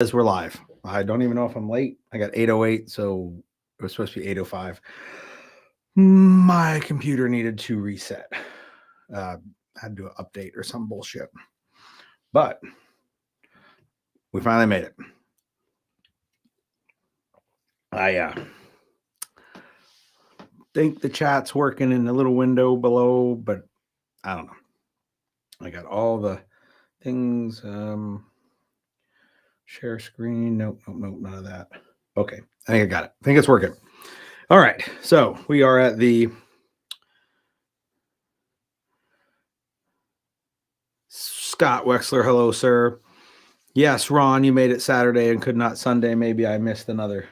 As we're live. I don't even know if I'm late. I got 8:08, so it was supposed to be 8:05. My computer needed to reset. I had to do an update or some bullshit. But we finally made it. I think the chat's working in the little window below, but I don't know. I got all the things. Share screen. Nope, none of that. Okay, I think I got it. I think it's working. All right, so we are at the Scott Wexler. Hello, sir. Yes, Ron, you made it Saturday and could not Sunday. Maybe I missed another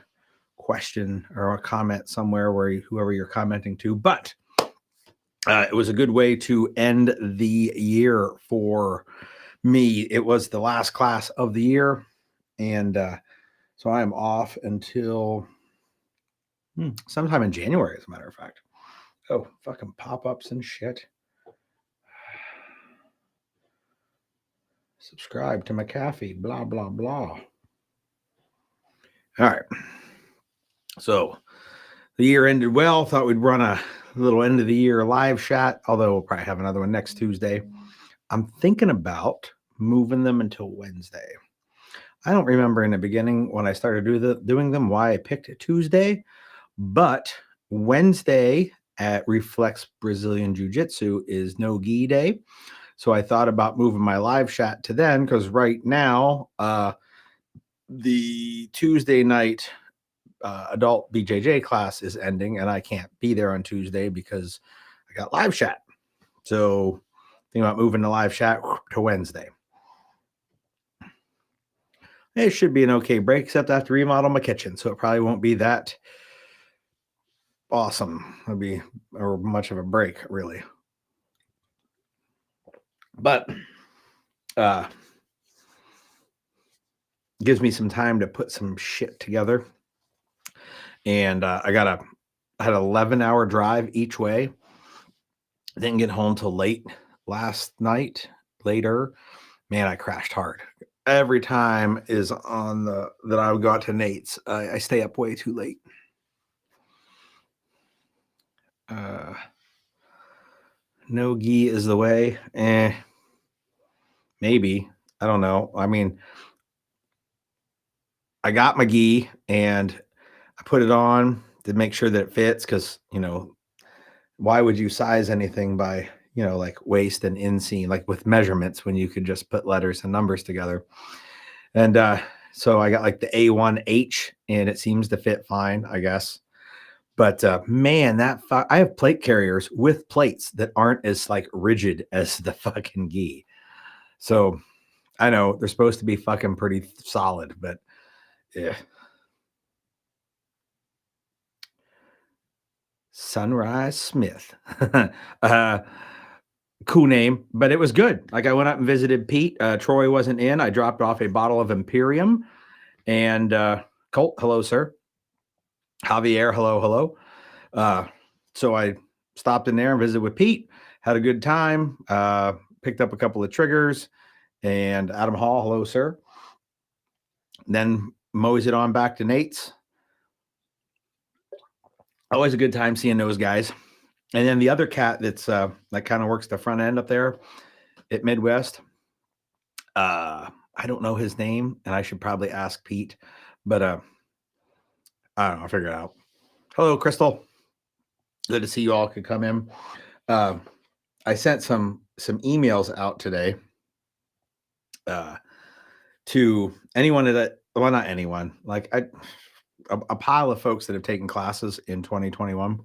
question or a comment somewhere where whoever you're commenting to, but it was a good way to end the year for me. It was the last class of the year, and so I am off until sometime in January, as a matter of fact. Oh, fucking pop-ups and shit. Subscribe to McAfee, blah, blah, blah. All right. So the year ended well. Thought we'd run a little end of the year live chat, although we'll probably have another one next Tuesday. I'm thinking about moving them until Wednesday. I don't remember in the beginning when I started doing them why I picked Tuesday, but Wednesday at Reflex Brazilian Jiu-Jitsu is no gi day. So I thought about moving my live chat to then, because right now the Tuesday night adult BJJ class is ending and I can't be there on Tuesday because I got live chat. So think about moving the live chat to Wednesday. It should be an okay break, except I have to remodel my kitchen, so it probably won't be that awesome. It'll be or much of a break, really. But gives me some time to put some shit together. And I had an 11-hour drive each way. Didn't get home till late last night. Later, man, I crashed hard. Every time is on that I would go out to Nate's. I stay up way too late. No gi is the way. Maybe. I don't know. I mean, I got my gi and I put it on to make sure that it fits, because, why would you size anything by, like waist and inseam, like with measurements, when you could just put letters and numbers together? And so I got like the A1H and it seems to fit fine, I guess. But man, I have plate carriers with plates that aren't as like rigid as the fucking gi. So I know they're supposed to be fucking pretty solid, but yeah. Sunrise Smith. Cool name, but it was good. Like, I went up and visited Pete. Troy wasn't in. I dropped off a bottle of Imperium. And Colt, hello, sir. Javier, hello. So I stopped in there and visited with Pete. Had a good time. Picked up a couple of triggers. And Adam Hall, hello, sir. Then moseyed on back to Nate's. Always a good time seeing those guys. And then the other cat that's that kind of works the front end up there at Midwest. I don't know his name, and I should probably ask Pete, but I don't know. I'll figure it out. Hello, Crystal. Good to see you all could come in. I sent some emails out today to anyone that, well, not anyone, like a pile of folks that have taken classes in 2021.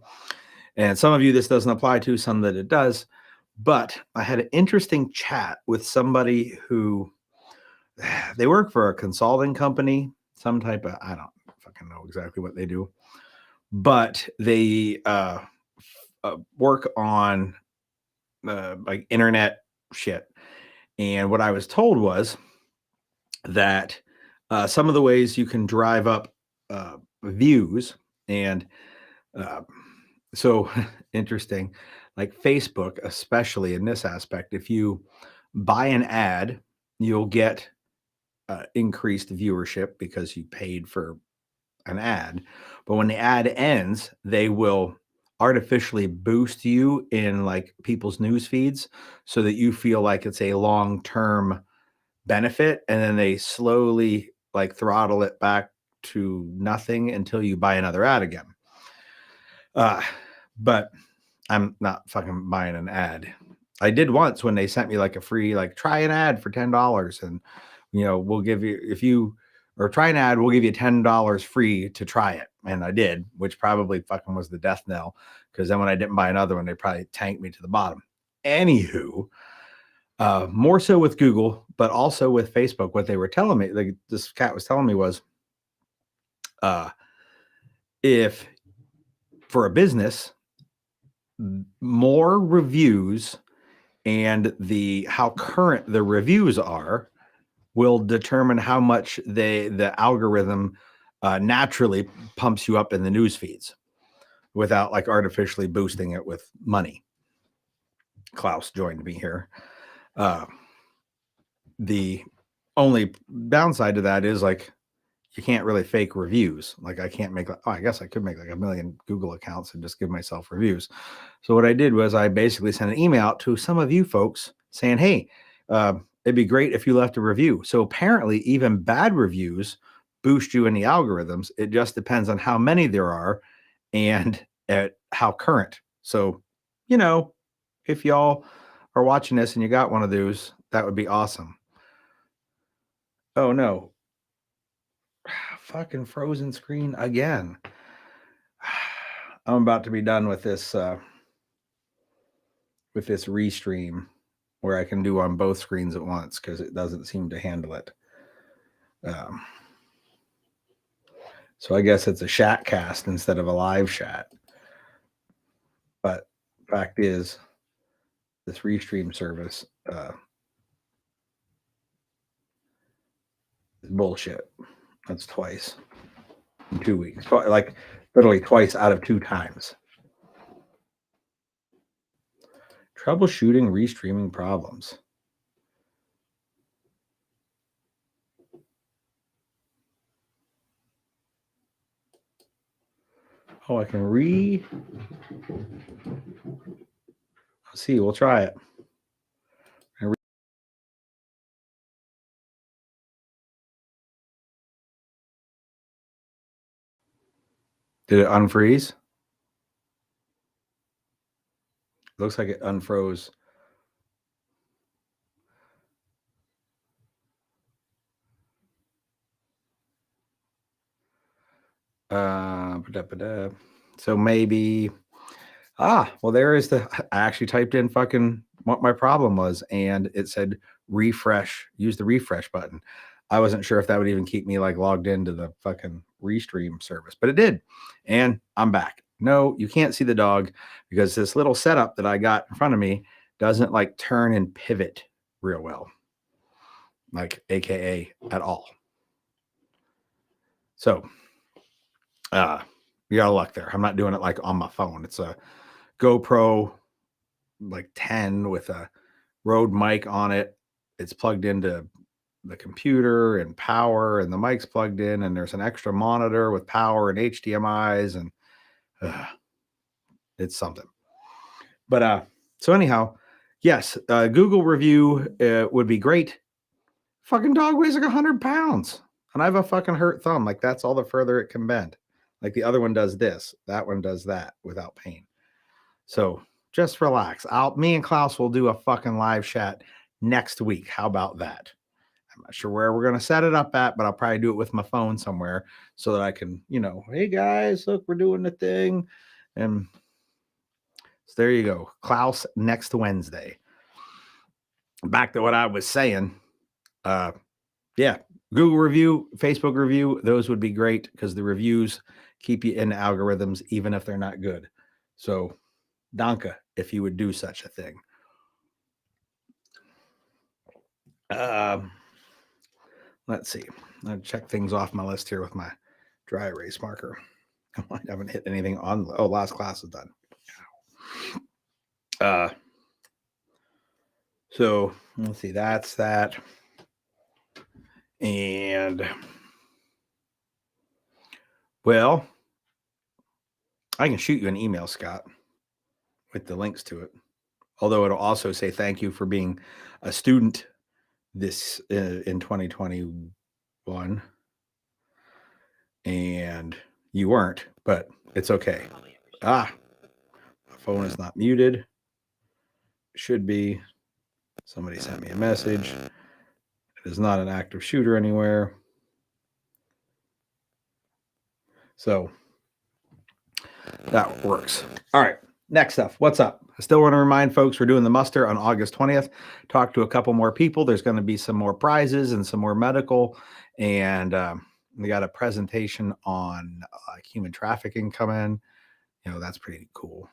And some of you this doesn't apply to, some that it does. But I had an interesting chat with somebody who, they work for a consulting company, some type of, I don't fucking know exactly what they do, but they work on like internet shit. And what I was told was that some of the ways you can drive up views, and so interesting, like Facebook, especially in this aspect, if you buy an ad, you'll get increased viewership because you paid for an ad. But when the ad ends, they will artificially boost you in like people's news feeds so that you feel like it's a long-term benefit, and then they slowly like throttle it back to nothing until you buy another ad again. But I'm not fucking buying an ad. I did once when they sent me like a free, like, try an ad for $10, and we'll give you, if you or try an ad, we'll give you $10 free to try it. And I did, which probably fucking was the death knell, because then when I didn't buy another one, they probably tanked me to the bottom. Anywho, more so with Google, but also with Facebook. What they were telling me, like this cat was telling me, was if for a business, more reviews and how current the reviews are will determine how much the algorithm naturally pumps you up in the news feeds without like artificially boosting it with money. Klaus joined me here. The only downside to that is like you can't really fake reviews. Like I can't make, I guess I could make like 1 million Google accounts and just give myself reviews. So what I did was I basically sent an email out to some of you folks saying, hey, it'd be great if you left a review. So apparently even bad reviews boost you in the algorithms. It just depends on how many there are and at how current. So, if y'all are watching this and you got one of those, that would be awesome. Oh no. Fucking frozen screen again. I'm about to be done with this restream where I can do on both screens at once because it doesn't seem to handle it. So I guess it's a chat cast instead of a live chat. But fact is, this restream service is bullshit. That's twice in 2 weeks. Like literally twice out of 2 times. Troubleshooting restreaming problems. Oh, I can let's see, we'll try it. Did it unfreeze? Looks like it unfroze. So maybe, well, there is I actually typed in fucking what my problem was, and it said refresh, use the refresh button. I wasn't sure if that would even keep me like logged into the fucking restream service, but it did. And I'm back. No, you can't see the dog because this little setup that I got in front of me doesn't like turn and pivot real well, like AKA at all. So, you got luck there. I'm not doing it like on my phone. It's a GoPro like 10 with a Rode mic on it. It's plugged into the computer and power, and the mic's plugged in, and there's an extra monitor with power and HDMI's, and it's something. But so anyhow, yes, Google review would be great. Fucking dog weighs like 100 pounds, and I have a fucking hurt thumb. Like that's all the further it can bend. Like the other one does this, that one does that without pain. So just relax. Me and Klaus will do a fucking live chat next week. How about that? I'm not sure where we're going to set it up at, but I'll probably do it with my phone somewhere so that I can, hey guys, look, we're doing the thing. And so there you go. Klaus next Wednesday. Back to what I was saying. Yeah, Google review, Facebook review, those would be great because the reviews keep you in the algorithms, even if they're not good. So Danke, if you would do such a thing. Let's see. I'll check things off my list here with my dry erase marker. I haven't hit anything on. Oh, last class is done. So let's see. That's that. And well, I can shoot you an email, Scott, with the links to it. Although it'll also say thank you for being a student this in 2021, and you weren't, but it's okay. My phone is not muted. Should be. Somebody sent me a message. It is not an active shooter anywhere. So that works. All right. Next stuff. What's up? I still want to remind folks we're doing the muster on August 20th. Talk to a couple more people. There's going to be some more prizes and some more medical. And we got a presentation on human trafficking coming. That's pretty cool.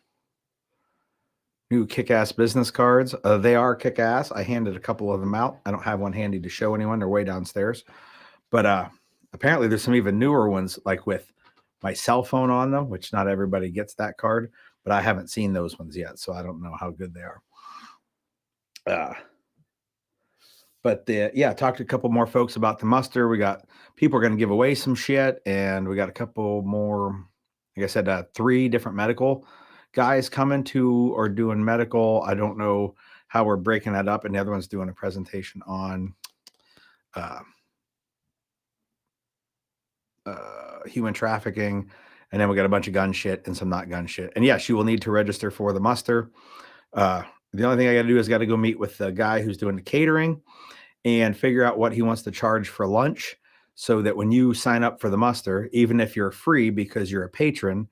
New kick-ass business cards. They are kick-ass. I handed a couple of them out. I don't have one handy to show anyone. They're way downstairs. But apparently there's some even newer ones, like with my cell phone on them, which not everybody gets that card, but I haven't seen those ones yet, so I don't know how good they are. Talked to a couple more folks about the muster. We got people are going to give away some shit, and we got a couple more, like I said, 3 different medical guys coming to or doing medical. I don't know how we're breaking that up, and the other one's doing a presentation on human trafficking, and then we got a bunch of gun shit and some not gun shit. And yes, you will need to register for the muster. The only thing I got to do is got to go meet with the guy who's doing the catering and figure out what he wants to charge for lunch, so that when you sign up for the muster, even if you're free because you're a patron,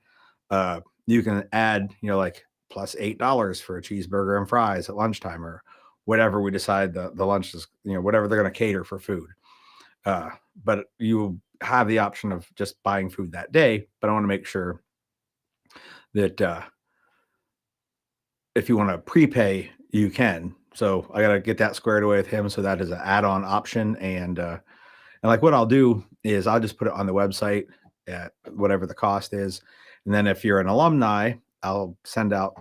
you can add, like plus $8 for a cheeseburger and fries at lunchtime, or whatever we decide the lunch is, whatever they're going to cater for food. But you have the option of just buying food that day. But I want to make sure that if you want to prepay, you can. So I got to get that squared away with him. So that is an add-on option. And like what I'll do is I'll just put it on the website at whatever the cost is. And then if you're an alumni, I'll send out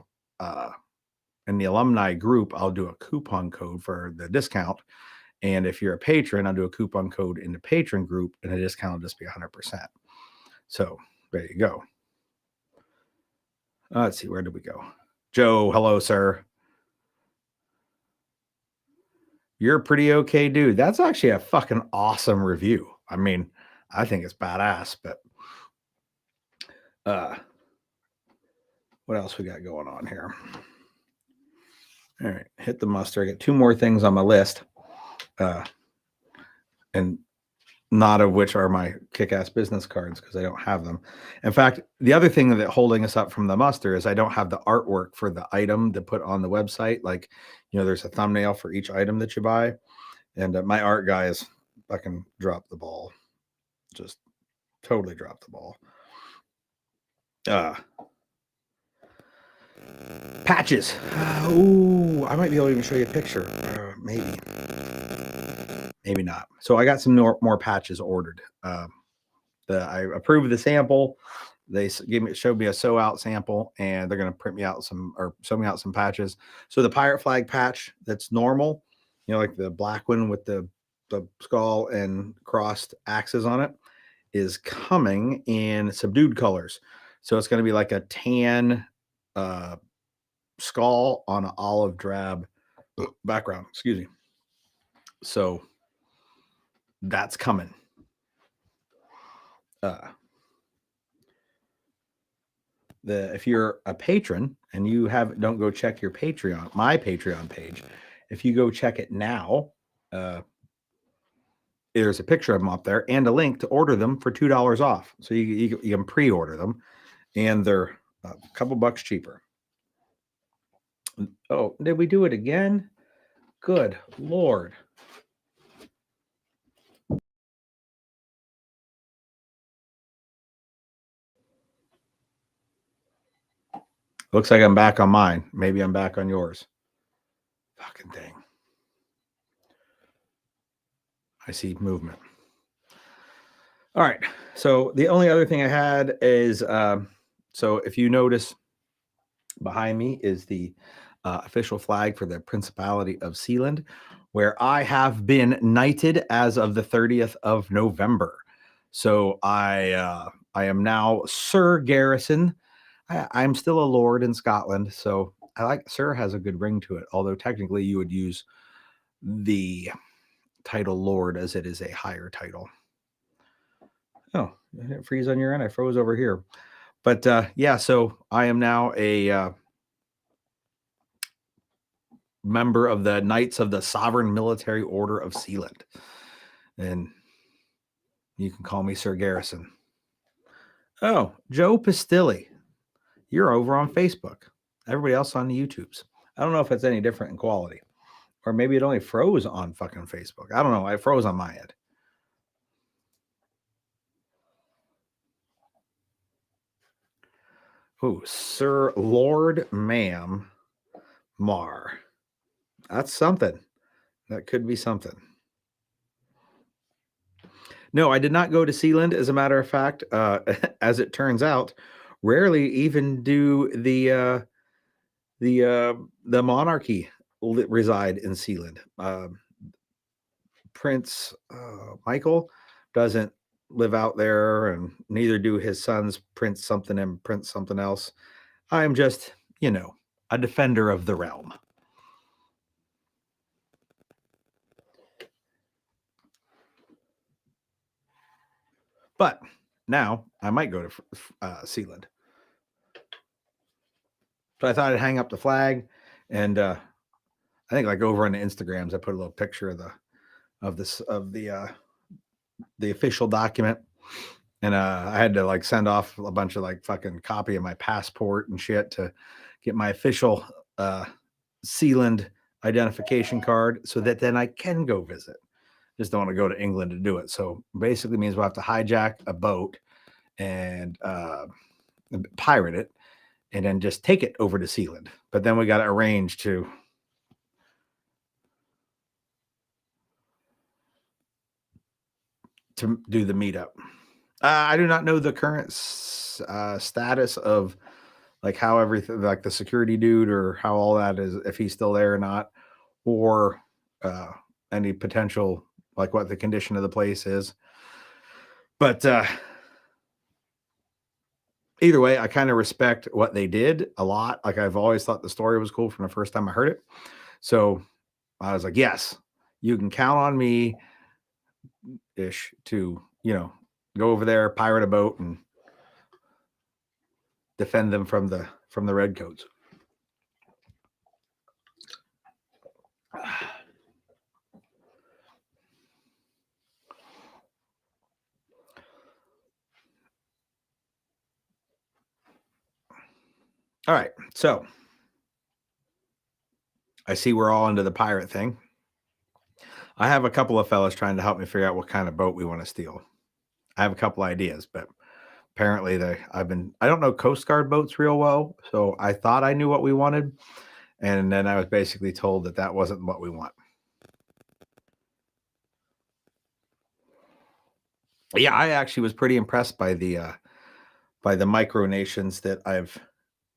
in the alumni group, I'll do a coupon code for the discount. And if you're a patron, I'll do a coupon code in the patron group, and the discount will just be 100%. So there you go. Let's see, where did we go? Joe, hello, sir. You're a pretty okay dude. That's actually a fucking awesome review. I mean, I think it's badass, but what else we got going on here? All right, hit the muster. I got 2 more things on my list. And not of which are my kick-ass business cards, because I don't have them. In fact, the other thing that holding us up from the muster is I don't have the artwork for the item to put on the website. Like, there's a thumbnail for each item that you buy. And my art guy is fucking dropped the ball. Just totally dropped the ball. Patches. I might be able to even show you a picture. Maybe not. So I got some more patches ordered. I approved the sample. They showed me a sew out sample, and they're going to print me out sew me out some patches. So the pirate flag patch that's normal, like the black one with the skull and crossed axes on it, is coming in subdued colors. So it's going to be like a tan skull on an olive drab background. Excuse me. So that's coming. If you're a patron and you don't go check your Patreon, my Patreon page, if you go check it now, there's a picture of them up there and a link to order them for $2 off. So you can pre-order them, and they're a couple bucks cheaper. Oh, did we do it again? Good Lord. Looks like I'm back on mine. Maybe I'm back on yours. Fucking thing. I see movement. All right. So the only other thing I had is, so if you notice behind me is the official flag for the Principality of Sealand. where I have been knighted as of the 30th of November. So I am now Sir Garrison. I'm still a lord in Scotland, so I like Sir has a good ring to it. Although technically you would use the title Lord as it is a higher title. Oh, did it freeze on your end? I froze over here. But yeah, so I am now a member of the Knights of the Sovereign Military Order of Sealand. And you can call me Sir Garrison. Oh, Joe Pistilli. You're over on Facebook. Everybody else on the YouTubes. I don't know if it's any different in quality. Or maybe it only froze on fucking Facebook. I don't know. I froze on my end. Oh, Sir Lord Ma'am Mar. That's something. That could be something. No, I did not go to Sealand. As a matter of fact, as it turns out, rarely even do the monarchy reside in Sealand. Prince Michael doesn't live out there, and neither do his sons, Prince something and Prince something else. I am just, a defender of the realm. But now I might go to Sealand. So I thought I'd hang up the flag, and I think like over on the Instagrams, I put a little picture of the official document, and I had to like send off a bunch of like fucking copy of my passport and shit to get my official Sealand identification card, so that then I can go visit. Just don't want to go to England to do it. So basically means we'll have to hijack a boat and pirate it, and then just take it over to Sealand. But then we got to arrange to do the meetup. I do not know the current status of like how everything, like the security dude or how all that is, if he's still there or not, or any potential, like what the condition of the place is. But either way, I kind of respect what they did a lot. Like I've always thought the story was cool from the first time I heard it. So I was like, yes, you can count on me ish to, go over there, pirate a boat, and defend them from the redcoats. All right, so I see we're all into the pirate thing. I have a couple of fellas trying to help me figure out what kind of boat we want to steal. I have a couple ideas, but apparently I don't know Coast Guard boats real well, so I thought I knew what we wanted, and then I was basically told that wasn't what we want. Yeah, I actually was pretty impressed by the micronations that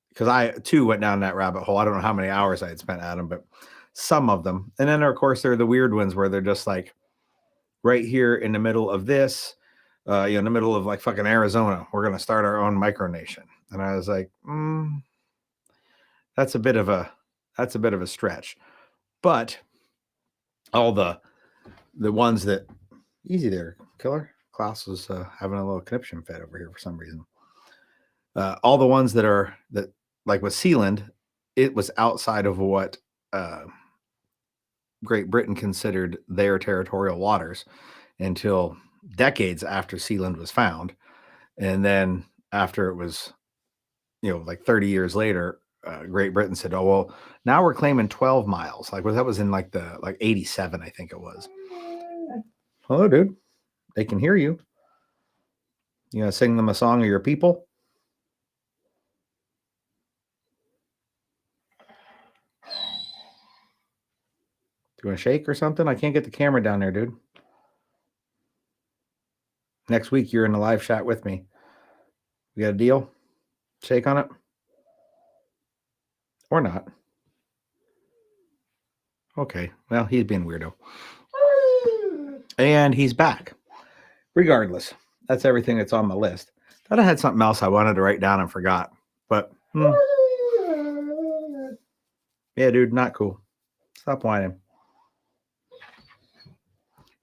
because I too went down that rabbit hole. I don't know how many hours I had spent at them, but some of them. And then of course there are the weird ones where they're just like right here in the middle of this, in the middle of like fucking Arizona, we're going to start our own micronation. And I was like, that's a bit of a stretch. But all the ones that easy there, killer. Klaus was having a little conniption fit over here for some reason. All the ones that like with Sealand, it was outside of what Great Britain considered their territorial waters until decades after Sealand was found. And then after it was, like 30 years later, Great Britain said, oh, well, now we're claiming 12 miles. Like, that was in like 87, I think it was. Hello, dude. They can hear you. You know, sing them a song of your people. Do you want to shake or something? I can't get the camera down there, dude. Next week, you're in the live chat with me. We got a deal? Shake on it? Or not? Okay. Well, he's being weirdo. And he's back. Regardless, that's everything that's on my list. Thought I had something else I wanted to write down and forgot. But yeah, dude, not cool. Stop whining.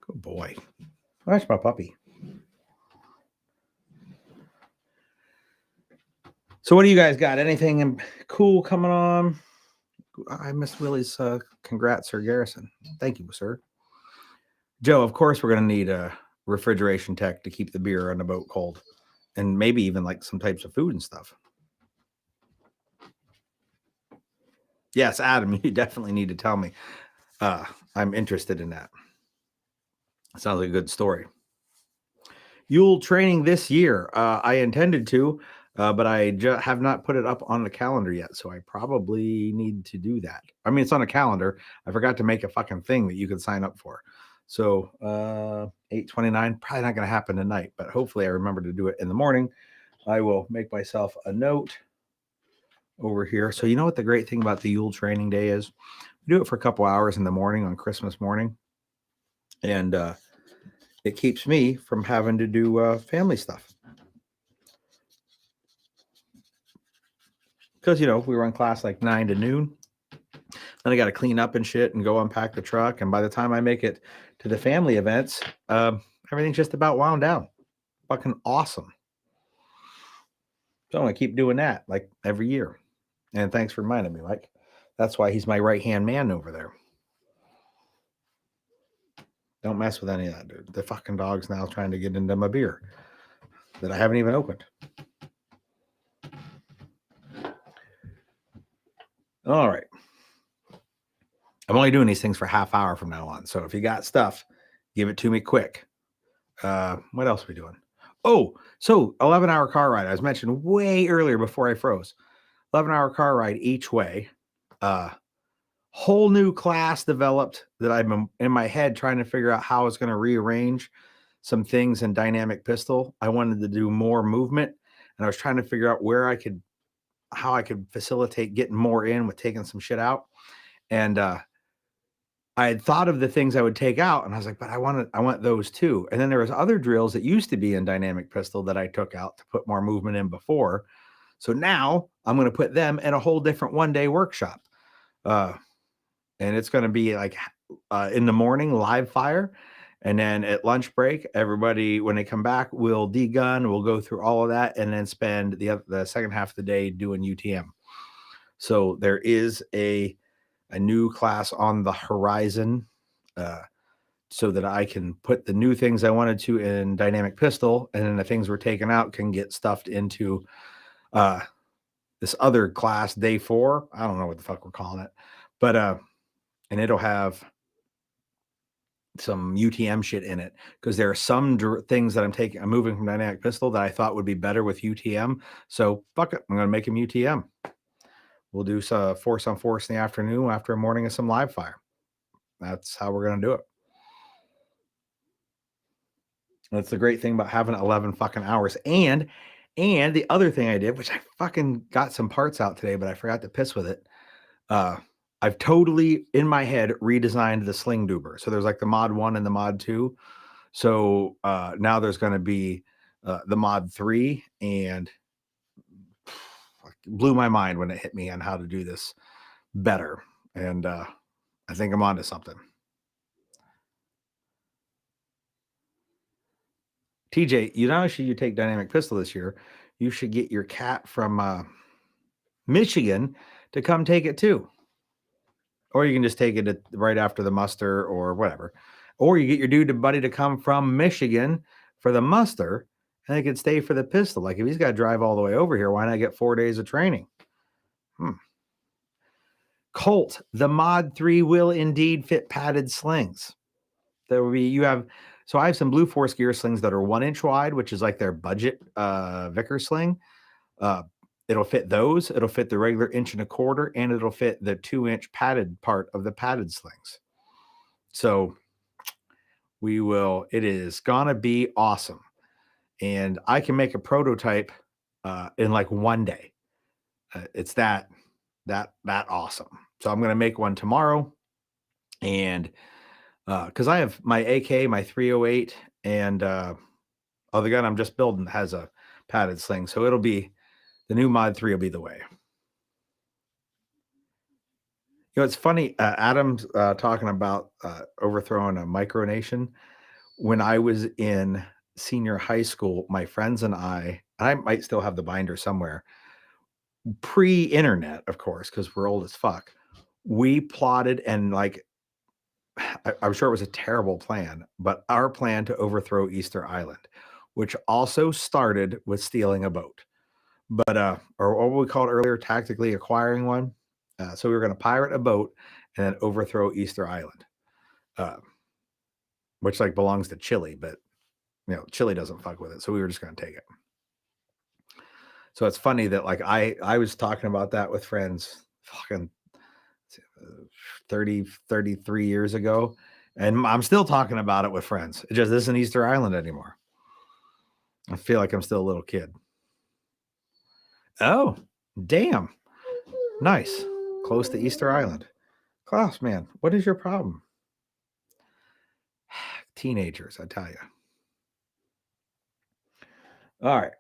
Good boy. That's my puppy. So what do you guys got? Anything cool coming on? I missed Willie's congrats, Sir Garrison. Thank you, sir. Joe, of course, we're going to need a refrigeration tech to keep the beer on the boat cold. And maybe even like some types of food and stuff. Yes, Adam, you definitely need to tell me. I'm interested in that. Sounds like a good story. Yule training this year. I intended to, but I have not put it up on the calendar yet. So I probably need to do that. I mean, it's on a calendar. I forgot to make a fucking thing that you can sign up for. So 8/29, probably not going to happen tonight, but hopefully I remember to do it in the morning. I will make myself a note over here. So you know what the great thing about the Yule training day is? We do it for a couple hours in the morning on Christmas morning. And it keeps me from having to do family stuff. Because, you know, we run class like 9 to noon. Then I got to clean up and shit and go unpack the truck. And by the time I make it to the family events, everything's just about wound down. Fucking awesome. So I'm going to keep doing that like every year. And thanks for reminding me, Mike. That's why he's my right-hand man over there. Don't mess with any of that, dude. The fucking dog's now trying to get into my beer that I haven't even opened. All right. I'm only doing these things for half hour from now on. So if you got stuff, give it to me quick. What else are we doing? Oh, so 11-hour car ride. I was mentioned way earlier before I froze. 11-hour car ride each way. Whole new class developed that I've been in my head trying to figure out how I was going to rearrange some things in dynamic pistol. I wanted to do more movement, and I was trying to figure out how I could facilitate getting more in with taking some shit out. And I had thought of the things I would take out, and I was like, but I want those too. And then there was other drills that used to be in dynamic pistol that I took out to put more movement in before. So now I'm going to put them in a whole different one-day workshop. And it's going to be like in the morning, live fire. And then at lunch break, everybody, when they come back, we'll degun, we'll go through all of that, and then spend the second half of the day doing UTM. So there is a new class on the horizon, so that I can put the new things I wanted to in dynamic pistol, and then the things we're taking out can get stuffed into this other class, day 4. I don't know what the fuck we're calling it, but and it'll have some UTM shit in it, because there are some things that I'm moving from dynamic pistol that I thought would be better with UTM. So fuck it, I'm going to make them UTM. We'll do some force on force in the afternoon after a morning of some live fire. That's how we're going to do it. That's the great thing about having 11 fucking hours. And the other thing I did, which I fucking got some parts out today, but I forgot to piss with it. I've totally in my head redesigned the sling duber. So there's like the mod 1 and the mod 2. So now there's going to be the mod 3, and blew my mind when it hit me on how to do this better. And I think I'm onto something. TJ, you know, should you take dynamic pistol this year, you should get your cat from Michigan to come take it too. Or you can just take it right after the muster or whatever. Or you get your dude buddy to come from Michigan for the muster, and they could stay for the pistol. Like if he's got to drive all the way over here, why not get 4 days of training? Colt, the mod 3 will indeed fit padded slings. There will be, so I have some Blue Force gear slings that are 1 inch wide, which is like their budget Vickers sling. It'll fit those. It'll fit the regular 1.25 inch, and it'll fit the 2-inch padded part of the padded slings. So it is gonna be awesome. And I can make a prototype in like 1 day. It's that awesome. So I'm going to make one tomorrow. And because I have my AK, my 308, and the gun I'm just building has a padded sling. So it'll be, the new Mod 3 will be the way. You know, it's funny, Adam's talking about overthrowing a micronation. When I was in senior high school, my friends and I might still have the binder somewhere, pre-internet, of course, because we're old as fuck. We plotted and like, I'm sure it was a terrible plan, but our plan to overthrow Easter Island, which also started with stealing a boat, but or what we called earlier, tactically acquiring one. So we were going to pirate a boat and then overthrow Easter Island, uh, which like belongs to Chile, but you know, Chile doesn't fuck with it, so we were just going to take it. So it's funny that like I was talking about that with friends, fucking 33 years ago, and I'm still talking about it with friends. It just isn't Easter Island anymore. I feel like I'm still a little kid. Oh, damn. Nice. Close to Easter Island. Klaus, man, what is your problem? Teenagers, I tell you. All right.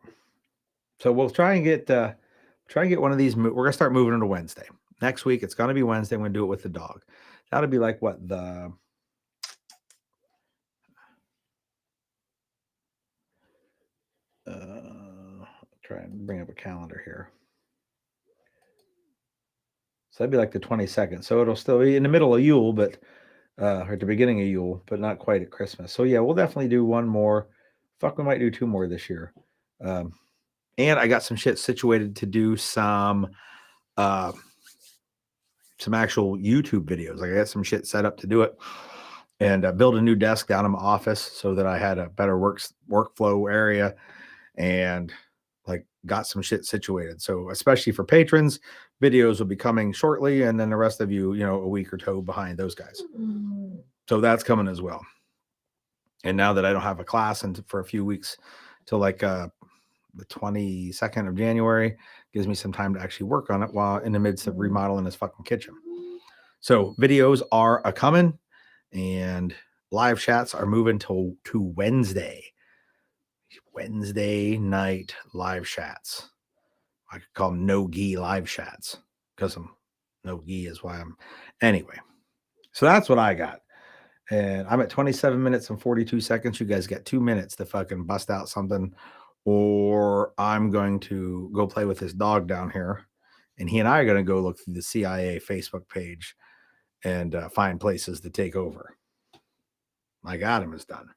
So we'll try and get one of these. We're going to start moving into Wednesday. Next week, it's going to be Wednesday. I'm going to do it with the dog. That'll be like what, the try and bring up a calendar here. So that'd be like the 22nd. So it'll still be in the middle of Yule, but or at the beginning of Yule, but not quite at Christmas. So yeah, we'll definitely do one more. Fuck, we might do two more this year. And I got some shit situated to do some actual YouTube videos. Like I got some shit set up to do it, and build a new desk down in my office so that I had a better workflow area, and like got some shit situated. So especially for patrons, videos will be coming shortly, and then the rest of you, you know, a week or two behind those guys. So that's coming as well. And now that I don't have a class for a few weeks till like the 22nd of January, gives me some time to actually work on it while in the midst of remodeling this fucking kitchen. So videos are a coming, and live chats are moving to Wednesday. Wednesday night live chats. I could call them no gi live chats because I'm no gi is why I'm anyway. So that's what I got. And I'm at 27 minutes and 42 seconds. You guys get 2 minutes to fucking bust out something, or I'm going to go play with this dog down here, and he and I are going to go look through the CIA Facebook page and find places to take over. Like Adam has done.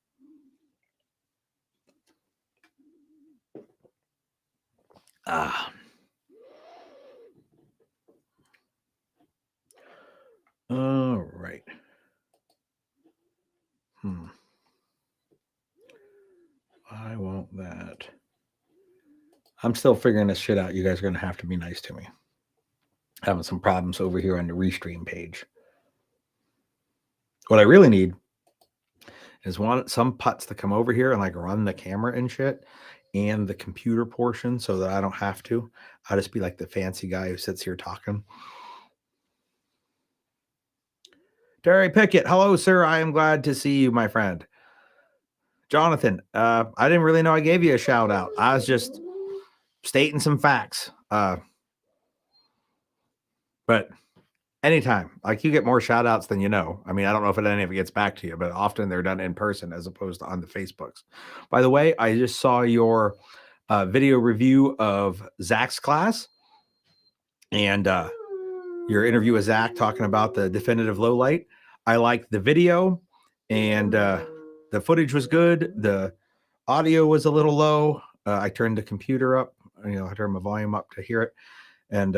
All right. I want that. I'm still figuring this shit out. You guys are going to have to be nice to me. Having some problems over here on the Restream page. What I really need is some putts to come over here and like run the camera and shit and the computer portion so that I don't have to. I'll just be like the fancy guy who sits here talking. Terry Pickett, hello, sir. I am glad to see you, my friend. Jonathan, I didn't really know I gave you a shout out. I was just stating some facts. But anytime, like you get more shout outs than you know. I mean, I don't know if any of it gets back to you, but often they're done in person as opposed to on the Facebooks. By the way, I just saw your video review of Zach's class and your interview with Zach talking about the definitive low light. I liked the video, and the footage was good. The audio was a little low. I turned the computer up, I turned my volume up to hear it. And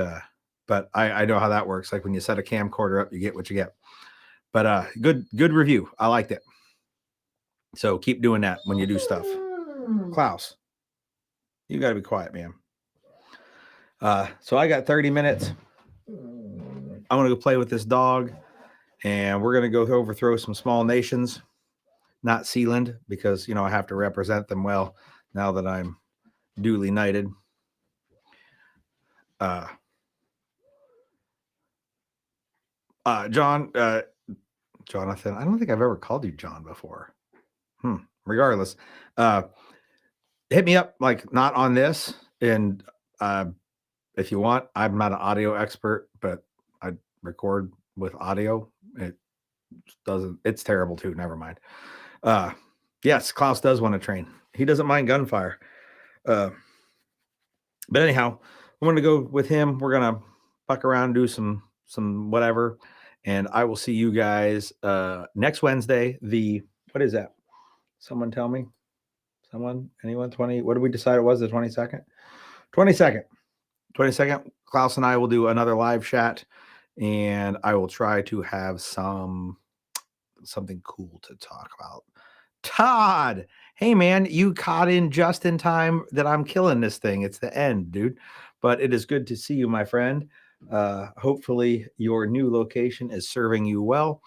but I know how that works. Like when you set a camcorder up, you get what you get. But good review. I liked it. So keep doing that when you do stuff. Klaus, you got to be quiet, man. So I got 30 minutes. I'm going to go play with this dog, and we're going to go overthrow some small nations, not Sealand, because, I have to represent them well now that I'm duly knighted. John, Jonathan. I don't think I've ever called you John before. Regardless, hit me up, like not on this. And if you want, I'm not an audio expert, but I record with audio. It's terrible too. Never mind. Yes, Klaus does want to train. He doesn't mind gunfire. But anyhow, I'm going to go with him. We're going to fuck around, do some whatever. And I will see you guys next Wednesday. What is that? Someone tell me. Anyone? 20? What did we decide it was? The 22nd? 22nd. Klaus and I will do another live chat, and I will try to have something cool to talk about. Todd, hey man, you caught in just in time that I'm killing this thing. It's the end, dude. But it is good to see you, my friend. Hopefully your new location is serving you well.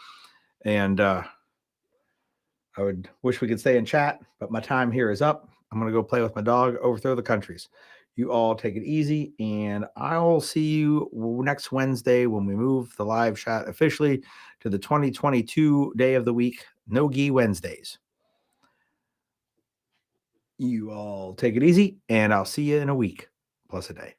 And I would wish we could stay in chat, but my time here is up. I'm going to go play with my dog, overthrow the countries. You all take it easy, and I'll see you next Wednesday when we move the live chat officially to the 2022 day of the week, No Gi Wednesdays. You all take it easy, and I'll see you in a week plus a day.